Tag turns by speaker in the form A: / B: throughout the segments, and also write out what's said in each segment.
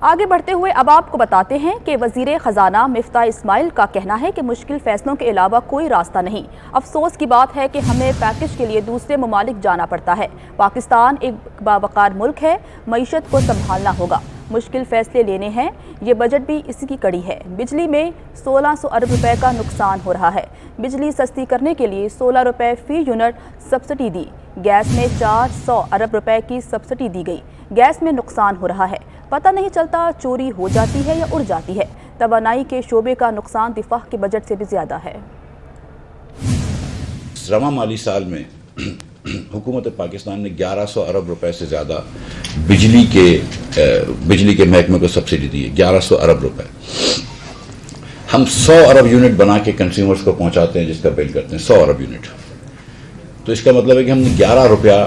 A: آگے بڑھتے ہوئے اب آپ کو بتاتے ہیں کہ وزیر خزانہ مفتاح اسماعیل کا کہنا ہے کہ مشکل فیصلوں کے علاوہ کوئی راستہ نہیں۔ افسوس کی بات ہے کہ ہمیں پیکج کے لیے دوسرے ممالک جانا پڑتا ہے۔ پاکستان ایک باوقار ملک ہے، معیشت کو سنبھالنا ہوگا، مشکل فیصلے لینے ہیں، یہ بجٹ بھی اسی کی کڑی ہے۔ بجلی میں 1600 ارب روپے کا نقصان ہو رہا ہے۔ بجلی سستی کرنے کے لیے 16 روپے فی یونٹ سبسڈی دی۔ گیس میں 400 ارب روپے کی سبسڈی دی گئی۔ گیس میں نقصان ہو رہا ہے، پتہ نہیں چلتا چوری ہو جاتی ہے یا اڑ جاتی ہے۔ توانائی کے شعبے کا نقصان دفاع کے بجٹ سے بھی زیادہ ہے۔
B: رواں مالی سال میں حکومت پاکستان نے 1100 ارب روپے سے زیادہ بجلی کے محکمے کو سبسڈی دی ہے۔ 1100 ارب روپے ہم 100 ارب یونٹ بنا کے کنزیومرز کو پہنچاتے ہیں، جس کا بل کرتے ہیں 100 ارب یونٹ۔ تو اس کا مطلب ہے کہ ہم نے 11 روپیہ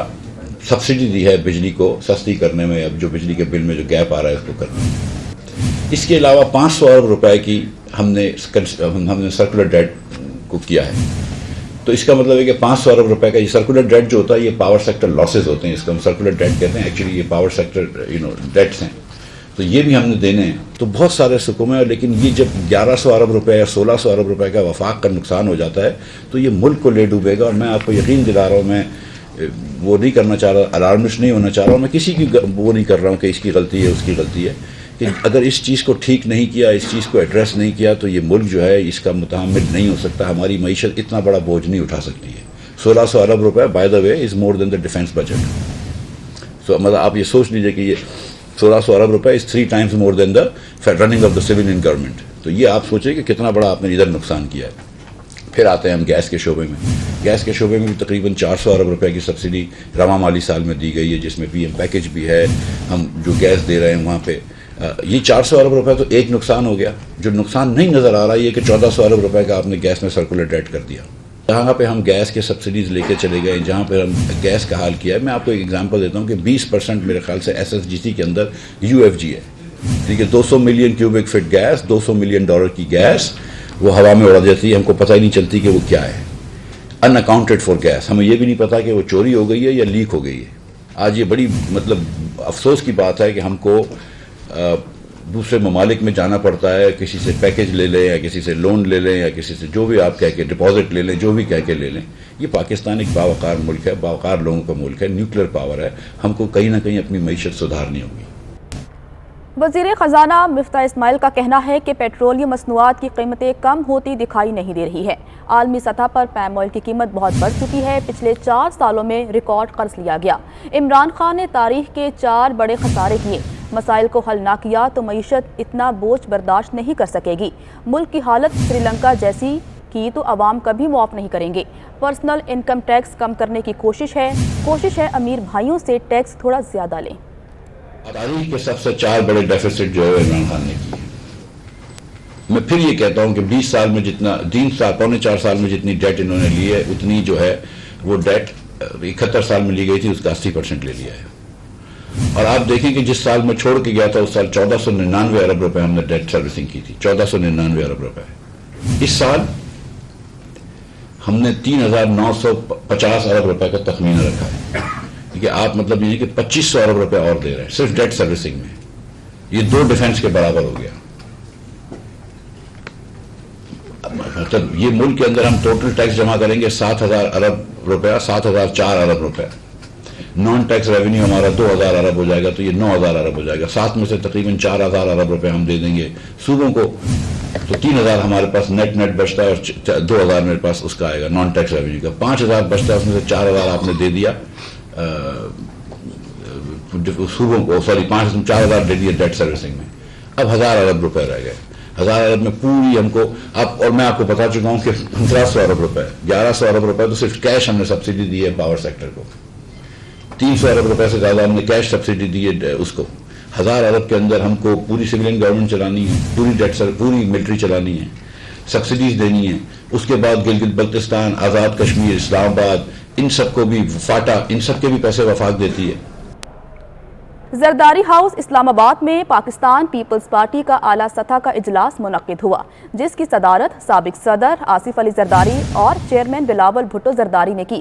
B: سبسڈی دی ہے بجلی کو سستی کرنے میں، اب جو بجلی کے بل میں جو گیپ آ رہا ہے اس کو کرنے میں۔ اس کے علاوہ 500 ارب روپے کی ہم نے سرکولر ڈیٹ کو کیا ہے۔ تو اس کا مطلب ہے کہ 500 ارب روپے کا یہ سرکولر ڈیٹ جو ہوتا ہے، یہ پاور سیکٹر لاسز ہوتے ہیں، اس کو ہم سرکولر ڈیٹ کہتے ہیں، ایکچولی یہ پاور سیکٹر ڈیٹس ہیں، تو یہ بھی ہم نے دینے ہیں۔ تو بہت سارے سکوم ہیں، لیکن یہ جب 1100 ارب روپے یا 1600 ارب روپے کا وفاق کا نقصان ہو جاتا ہے تو یہ ملک کو لے ڈوبے گا۔ اور میں آپ کو یقین دلا رہا ہوں، میں وہ نہیں کرنا چاہ رہا، الارمسٹ نہیں ہونا چاہ رہا ہوں، میں کسی کی وہ نہیں کر رہا ہوں کہ اس کی غلطی ہے اس کی غلطی ہے، کہ اگر اس چیز کو ٹھیک نہیں کیا، اس چیز کو ایڈریس نہیں کیا تو یہ ملک جو ہے اس کا متحمل نہیں ہو سکتا، ہماری معیشت اتنا بڑا بوجھ نہیں اٹھا سکتی ہے۔ 1600 ارب روپے by the way is more than the defence budget. So مطلب آپ یہ سوچ لیجئے کہ یہ 1600 ارب روپے از 3 times more than the running of the civilian government. تو یہ آپ سوچیں کہ کتنا بڑا آپ نے ادھر نقصان کیا ہے۔ پھر آتے ہیں ہم گیس کے شعبے میں۔ گیس کے شعبے میں بھی تقریباً 400 ارب روپے کی سبسڈی رواں مالی سال میں دی گئی ہے، جس میں پی ایم پیکج بھی ہے، ہم جو گیس دے رہے ہیں وہاں پہ۔ یہ 400 ارب روپے تو ایک نقصان ہو گیا۔ جو نقصان نہیں نظر آ رہا یہ کہ 1400 ارب روپے کا آپ نے گیس میں سرکولر ڈیٹ کر دیا۔ جہاں پہ ہم گیس کے سبسڈیز لے کے چلے گئے، جہاں پہ ہم گیس کا حال کیا ہے، میں آپ کو ایک ایگزامپل دیتا ہوں کہ 20% میرے خیال سے ایس ایس جی سی کے اندر یو ایف جی ہے، ٹھیک ہے، 200 million cubic feet gas, $200 million کی گیس وہ ہوا میں اڑا جاتی ہے، ہم کو پتہ ہی نہیں چلتی کہ وہ کیا ہے۔ ان اکاؤنٹڈ فار گیس، ہمیں یہ بھی نہیں پتا کہ وہ چوری ہو گئی ہے یا لیک ہو گئی ہے۔ آج یہ بڑی افسوس کی بات ہے کہ ہم کو دوسرے ممالک میں جانا پڑتا ہے، کسی سے پیکج لے لیں یا کسی سے لون لے لیں یا کسی سے جو بھی آپ کہہ کے ڈپازٹ لے لیں، جو بھی کہہ کے لے لیں۔ یہ پاکستان ایک باوقار ملک ہے، باوقار لوگوں کا ملک ہے، نیوکلیر پاور ہے، ہم کو کہیں نہ کہیں اپنی معیشت سدھارنی ہوگی۔
A: وزیر خزانہ مفتاح اسماعیل کا کہنا ہے کہ پیٹرولیم مصنوعات کی قیمتیں کم ہوتی دکھائی نہیں دے رہی ہے۔ عالمی سطح پر پام آئل کی قیمت بہت بڑھ چکی ہے۔ پچھلے 4 سالوں میں ریکارڈ قرض لیا گیا۔ عمران خان نے تاریخ کے 4 بڑے خسارے کیے۔ مسائل کو حل نہ کیا تو معیشت اتنا بوجھ برداشت نہیں کر سکے گی۔ ملک کی حالت سری لنکا جیسی کی تو عوام کبھی معاف نہیں کریں گے۔ پرسنل انکم ٹیکس کم کرنے کی کوشش ہے امیر بھائیوں سے ٹیکس تھوڑا زیادہ لیں۔
B: تاریخ کے سب سے 4 بڑے ڈیفیسٹ جو ہے عمران خان نے کیے۔ میں پھر یہ کہتا ہوں کہ 20 سال میں جتنا 3 سال پونے 4 سال میں جتنی ڈیٹ انہوں نے لی ہے، اتنی جو ہے وہ ڈیٹ 71 سال میں لی گئی تھی، اس کا 80% لے لیا ہے۔ اور آپ دیکھیں کہ جس سال میں چھوڑ کے گیا تھا اس سال 1499 ارب روپے ہم نے ڈیٹ سروسنگ کی تھی، 1499 ارب روپے۔ اس سال ہم نے 3950 ارب روپے کا تخمینہ رکھا ہے، کہ آپ مطلب یہ کہ 2500 ارب روپے اور دے رہے ہیں صرف ڈیٹ سروسنگ میں۔ یہ 2 ڈیفنس کے برابر ہو گیا۔ مطلب یہ ملک کے اندر ہم ٹوٹل ٹیکس جمع کریں گے 7000 ارب روپیہ، 7004 ارب روپے۔ نان ٹیکس ریونیو ہمارا 2000 ارب ہو جائے گا، تو یہ 9000 ارب ہو جائے گا۔ 7 میں سے تقریباً 4000 ارب روپے ہم دے دیں گے صوبوں کو، تو 3000 ہمارے پاس نیٹ بچتا ہے، اور 2000 میرے پاس اس کا آئے گا نان ٹیکس ریونیو کا۔ 5000 بچتا ہے، اس میں سے 4000 آپ نے دے دیا صوبوں کو، 4000 دے دیے ڈیٹ سروسنگ میں۔ اب 1000 ارب روپے رہ گئے۔ 1000 ارب میں پوری ہم کو اور میں آپ کو بتا چکا ہوں کہ 1500 ارب روپے، 1100 ارب روپے تو صرف کیش ہم نے سبسڈی دی ہے پاور سیکٹر کو۔ 300 ارب روپے سے زیادہ ہم نے کیش سبسڈی دی ہے اس کو۔ 1000 ارب کے اندر ہم کو پوری سویلین گورنمنٹ چلانی ہے، پوری ملٹری چلانی ہے، سبسڈیز دینی ہے۔ اس کے بعد گلگت بلتستان، آزاد کشمیر، اسلام آباد، ان سب کو بھی فاٹا، ان سب کے بھی پیسے وفاق دیتی ہے۔
A: زرداری ہاؤس اسلام آباد میں پاکستان پیپلز پارٹی کا اعلیٰ سطح کا اجلاس منعقد ہوا، جس کی صدارت سابق صدر آصف علی زرداری اور چیئرمین بلاول بھٹو زرداری نے کی۔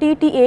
A: TTA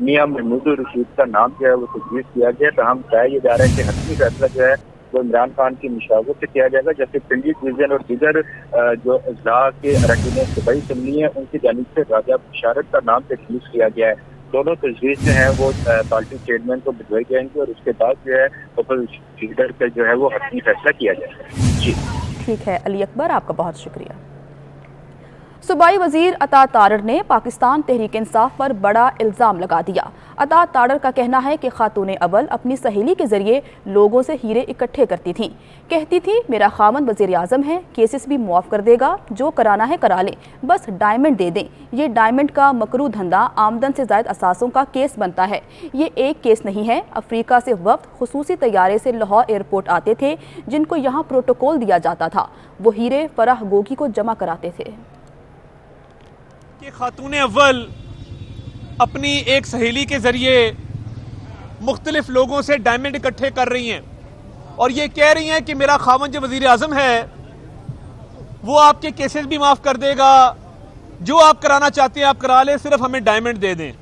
C: میاں محمود الرشید کا نام جو ہے وہ تجویز کیا گیا، تاہم بتایا یہ جا رہا ہے کہ حتمی فیصلہ جو ہے وہ عمران خان کی مشاورت سے کیا جائے گا، جبکہ پنڈی ڈویژن اور دیگر جو اضلاع کے اراکین صوبائی اسمبلی ہیں ان کی جانب سے راجہ بشارت کا نام تجویز کیا گیا ہے۔ دونوں تجویز جو ہیں وہ پارٹی چیئرمین کو بھجوائی جائیں گی اور اس کے بعد جو ہے اپوزیشن لیڈر کا جو ہے وہ حتمی فیصلہ کیا جائے گا۔ جی
A: ٹھیک ہے علی اکبر، آپ کا بہت شکریہ۔ صوبائی وزیر عطا تارڑ نے پاکستان تحریک انصاف پر بڑا الزام لگا دیا۔ عطا تارڑ کا کہنا ہے کہ خاتون اول اپنی سہیلی کے ذریعے لوگوں سے ہیرے اکٹھے کرتی تھیں، کہتی تھی میرا خاوند وزیر اعظم ہے، کیسز بھی معاف کر دے گا، جو کرانا ہے کرا لیں، بس ڈائمنڈ دے دیں۔ یہ ڈائمنڈ کا مکروہ دھندا آمدن سے زائد اثاثوں کا کیس بنتا ہے۔ یہ ایک کیس نہیں ہے۔ افریقہ سے وفد خصوصی طیارے سے لاہور ایئرپورٹ آتے تھے جن کو یہاں پروٹوکول دیا جاتا تھا، وہ ہیرے فرح گوگی کو جمع کراتے تھے۔
D: کہ خاتون اول اپنی ایک سہیلی کے ذریعے مختلف لوگوں سے ڈائمنڈ اکٹھے کر رہی ہیں اور یہ کہہ رہی ہیں کہ میرا خاوند جو وزیر اعظم ہے وہ آپ کے کیسز بھی معاف کر دے گا، جو آپ کرانا چاہتے ہیں آپ کرا لیں، صرف ہمیں ڈائمنڈ دے دیں۔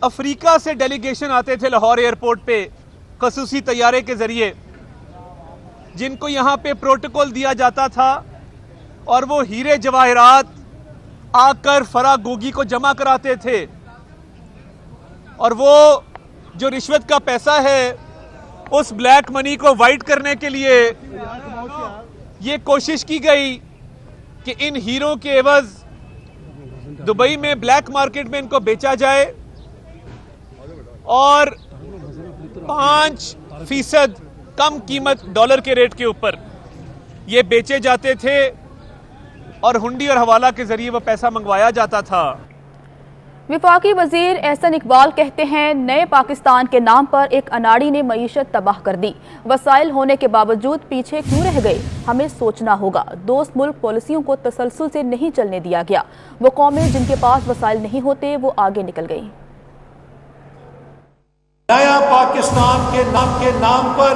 D: افریقہ سے ڈیلیگیشن آتے تھے لاہور ایئرپورٹ پہ خصوصی طیارے کے ذریعے، جن کو یہاں پہ پروٹوکول دیا جاتا تھا اور وہ ہیرے جواہرات آ کر فرح گوگی کو جمع کراتے تھے، اور وہ جو رشوت کا پیسہ ہے اس بلیک منی کو وائٹ کرنے کے لیے یہ کوشش کی گئی کہ ان ہیروں کے عوض دبئی میں بلیک مارکیٹ میں ان کو بیچا جائے اور 5% کم قیمت ڈالر کے ریٹ کے اوپر یہ بیچے جاتے تھے اور ہنڈی اور حوالہ کے ذریعے وہ پیسہ منگوایا جاتا تھا۔
A: وفاقی وزیر احسن اقبال کہتے ہیں نئے پاکستان کے نام پر ایک اناڑی نے معیشت تباہ کر دی، وسائل ہونے کے باوجود پیچھے کیوں رہ گئے؟ ہمیں سوچنا ہوگا۔ دوست ملک پالیسیوں کو تسلسل سے نہیں چلنے دیا گیا، وہ قومیں جن کے پاس وسائل نہیں ہوتے وہ آگے نکل گئیں۔
E: نیا پاکستان کے نام پر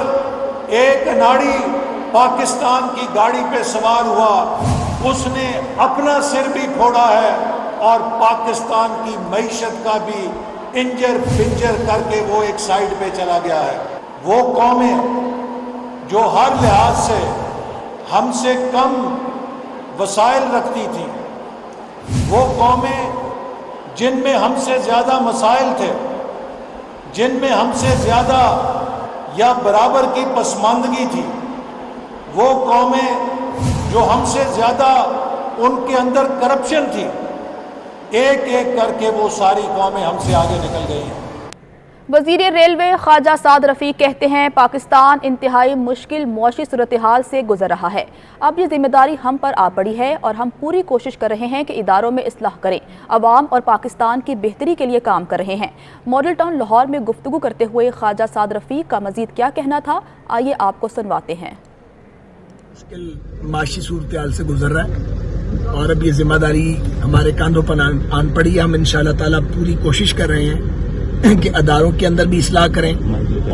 E: ایک اناڑی پاکستان کی گاڑی پہ سوار ہوا، اس نے اپنا سر بھی پھوڑا ہے اور پاکستان کی معیشت کا بھی انجر پنجر کر کے وہ ایک سائیڈ پہ چلا گیا ہے۔ وہ قومیں جو ہر لحاظ سے ہم سے کم وسائل رکھتی تھیں، وہ قومیں جن میں ہم سے زیادہ مسائل تھے، جن میں ہم سے زیادہ یا برابر کی پسماندگی تھی، وہ قومیں جو ہم سے زیادہ ان کے اندر کرپشن تھی، ایک ایک کر کے وہ ساری قومیں ہم سے آگے نکل گئی ہیں۔
A: وزیر ریلوے خواجہ سعد رفیق کہتے ہیں پاکستان انتہائی مشکل معاشی صورتحال سے گزر رہا ہے، اب یہ ذمہ داری ہم پر آ پڑی ہے اور ہم پوری کوشش کر رہے ہیں کہ اداروں میں اصلاح کریں، عوام اور پاکستان کی بہتری کے لیے کام کر رہے ہیں۔ ماڈل ٹاؤن لاہور میں گفتگو کرتے ہوئے خواجہ سعد رفیق کا مزید کیا کہنا تھا، آئیے آپ کو سنواتے ہیں۔
F: مشکل معاشی صورتحال سے گزر رہا ہے اور اب یہ ذمہ داری ہمارے کاندھوں پر آن پڑی ہے۔ ہم انشاءاللہ تعالیٰ پوری کوشش کر رہے ہیں کہ اداروں کے اندر بھی اصلاح کریں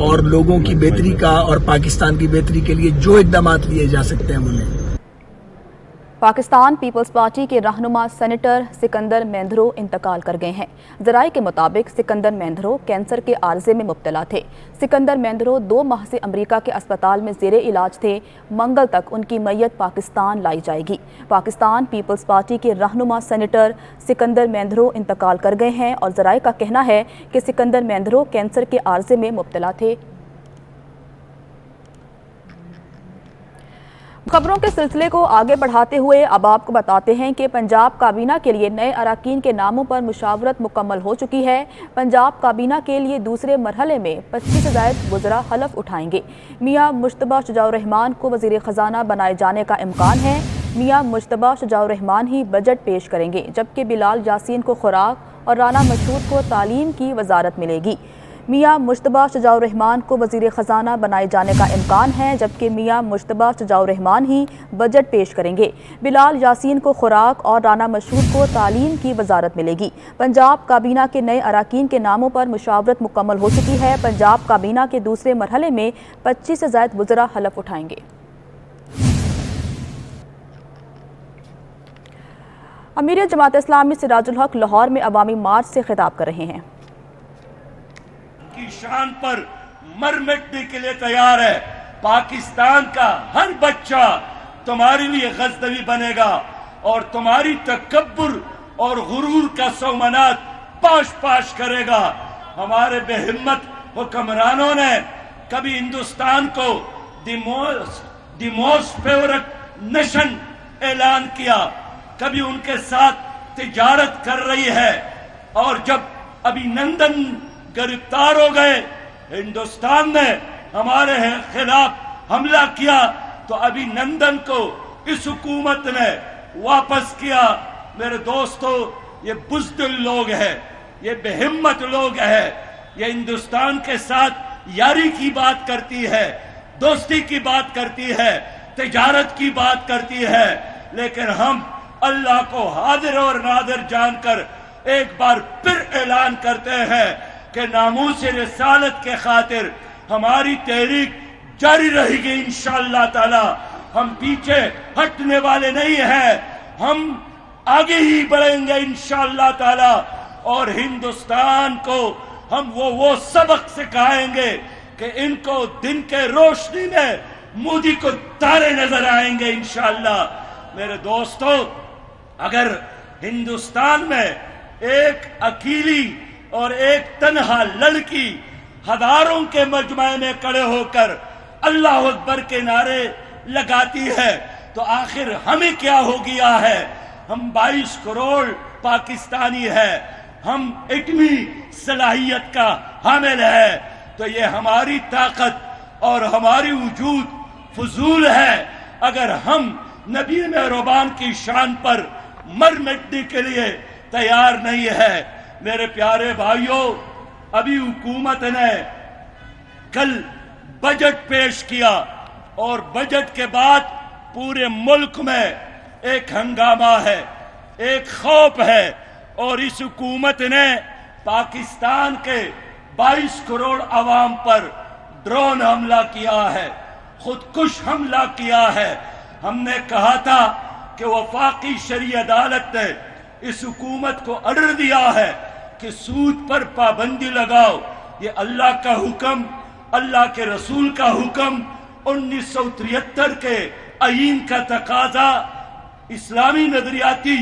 F: اور لوگوں کی بہتری کا اور پاکستان کی بہتری کے لیے جو اقدامات لیے جا سکتے ہیں وہ لیں۔
A: پاکستان پیپلز پارٹی کے رہنما سینیٹر سکندر مہندرو انتقال کر گئے ہیں۔ ذرائع کے مطابق سکندر مہندرو کینسر کے عارضے میں مبتلا تھے۔ سکندر مہندرو 2 ماہ سے امریکہ کے اسپتال میں زیر علاج تھے۔ منگل تک ان کی میت پاکستان لائی جائے گی۔ پاکستان پیپلز پارٹی کے رہنما سینیٹر سکندر مہندرو انتقال کر گئے ہیں اور ذرائع کا کہنا ہے کہ سکندر مہندرو کینسر کے عارضے میں مبتلا تھے۔ خبروں کے سلسلے کو آگے بڑھاتے ہوئے اب آپ کو بتاتے ہیں کہ پنجاب کابینہ کے لیے نئے اراکین کے ناموں پر مشاورت مکمل ہو چکی ہے۔ پنجاب کابینہ کے لیے دوسرے مرحلے میں 25 سے زائد وزراء حلف اٹھائیں گے۔ میاں مجتبیٰ شجاع الرحمان کو وزیر خزانہ بنائے جانے کا امکان ہے۔ میاں مجتبیٰ شجاع الرحمان ہی بجٹ پیش کریں گے، جبکہ بلال یاسین کو خوراک اور رانا مشہود کو تعلیم کی وزارت ملے گی۔ میاں مجتبیٰ شجاع الرحمان کو وزیر خزانہ بنائے جانے کا امکان ہے، جبکہ میاں مجتبیٰ شجاع الرحمان ہی بجٹ پیش کریں گے۔ بلال یاسین کو خوراک اور رانا مشہود کو تعلیم کی وزارت ملے گی۔ پنجاب کابینہ کے نئے اراکین کے ناموں پر مشاورت مکمل ہو چکی ہے۔ پنجاب کابینہ کے دوسرے مرحلے میں 25 سے زائد وزراء حلف اٹھائیں گے۔ امیر جماعت اسلامی سراج الحق لاہور میں عوامی مارچ سے خطاب کر رہے ہیں۔
G: شان پر مر مٹنے کے لیے تیار ہے. پاکستان کا ہر بچہ تمہارے لیے غزنوی بنے گا اور تمہاری تکبر اور غرور کا سومنات پاش پاش کرے گا. ہمارے بے ہمت حکمرانوں نے کبھی ہندوستان کو دی موسٹ فیورٹ نیشن اعلان کیا, کبھی ان کے ساتھ تجارت کر رہی ہے, اور جب ابھینندن گرفتار ہو گئے, ہندوستان نے ہمارے خلاف حملہ کیا تو ابھینندن کو اس حکومت نے واپس کیا. میرے دوستو, یہ بزدل لوگ ہیں, یہ بے ہمت لوگ ہیں, یہ ہندوستان کے ساتھ یاری کی بات کرتی ہے, دوستی کی بات کرتی ہے, تجارت کی بات کرتی ہے, لیکن ہم اللہ کو حاضر اور ناظر جان کر ایک بار پھر اعلان کرتے ہیں کہ ناموس رسالت کے خاطر ہماری تحریک جاری رہے گی انشاءاللہ تعالی. ہم پیچھے ہٹنے والے نہیں ہیں, ہم آگے ہی بڑھیں گے انشاءاللہ تعالی, اور ہندوستان کو ہم وہ سبق سکھائیں گے کہ ان کو دن کے روشنی میں مودی کو تارے نظر آئیں گے انشاءاللہ. میرے دوستو, اگر ہندوستان میں ایک اکیلی اور ایک تنہا لڑکی ہزاروں کے مجمع میں کھڑے ہو کر اللہ اکبر کے نعرے لگاتی ہے تو آخر ہمیں کیا ہو گیا ہے؟ ہم 22 کروڑ پاکستانی ہیں, ہم ایٹمی صلاحیت کا حامل ہے, تو یہ ہماری طاقت اور ہماری وجود فضول ہے اگر ہم نبی مہربان کی شان پر مر مٹنے کے لیے تیار نہیں ہے. میرے پیارے بھائیوں, ابھی حکومت نے کل بجٹ پیش کیا اور بجٹ کے بعد پورے ملک میں ایک ہنگامہ ہے, ایک خوف ہے, اور اس حکومت نے پاکستان کے 22 کروڑ عوام پر ڈرون حملہ کیا ہے, خودکش حملہ کیا ہے. ہم نے کہا تھا کہ وفاقی شرعی عدالت نے اس حکومت کو آرڈر دیا ہے کہ سود پر پابندی لگاؤ. یہ اللہ کا حکم, اللہ کے رسول کا حکم, 1973 کے آئین کا تقاضا, اسلامی نظریاتی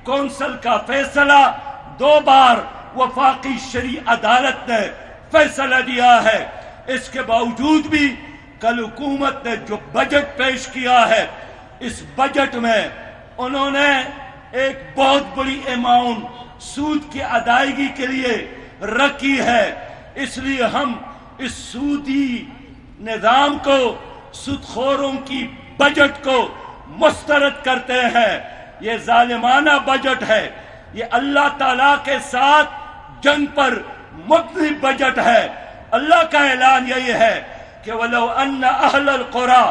G: کونسل کا فیصلہ, 2 بار وفاقی شرعی عدالت نے فیصلہ دیا ہے. اس کے باوجود بھی کل حکومت نے جو بجٹ پیش کیا ہے, اس بجٹ میں انہوں نے ایک بہت بڑی اماؤنٹ سود کی ادائیگی کے لیے رکھی ہے. اس لیے ہم اس سودی نظام کو, سودخوروں کی بجٹ کو مسترد کرتے ہیں. یہ ظالمانہ بجٹ ہے, یہ اللہ تعالیٰ کے ساتھ جنگ پر مبنی بجٹ ہے. اللہ کا اعلان یہی ہے کہ وَلَوْ أَنَّ أَهْلَ الْقُرَىٰ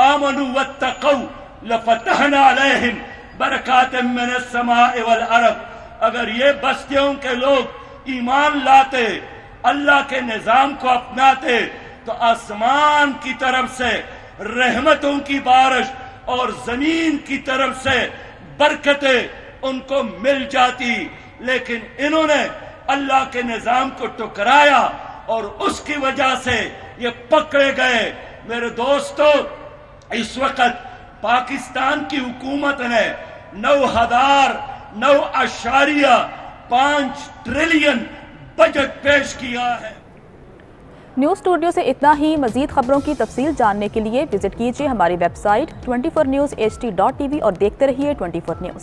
G: آمَنُوا وَاتَّقَوْا لَفَتَحْنَا عَلَيْهِمْ بَرَكَاتٍ مِّنَ السَّمَاءِ وَالْأَرْضِ. اگر یہ بستیوں کے لوگ ایمان لاتے, اللہ کے نظام کو اپناتے, تو آسمان کی طرف سے رحمتوں کی بارش اور زمین کی طرف سے برکتیں ان کو مل جاتی. لیکن انہوں نے اللہ کے نظام کو ٹکرایا اور اس کی وجہ سے یہ پکڑے گئے. میرے دوستو, اس وقت پاکستان کی حکومت نے 9.5 ٹریلین بجٹ پیش کیا ہے.
A: نیوز اسٹوڈیو سے اتنا ہی. مزید خبروں کی تفصیل جاننے کے لیے وزٹ کیجیے ہماری ویب سائٹ 24newshd.tv اور دیکھتے رہیے 24 نیوز.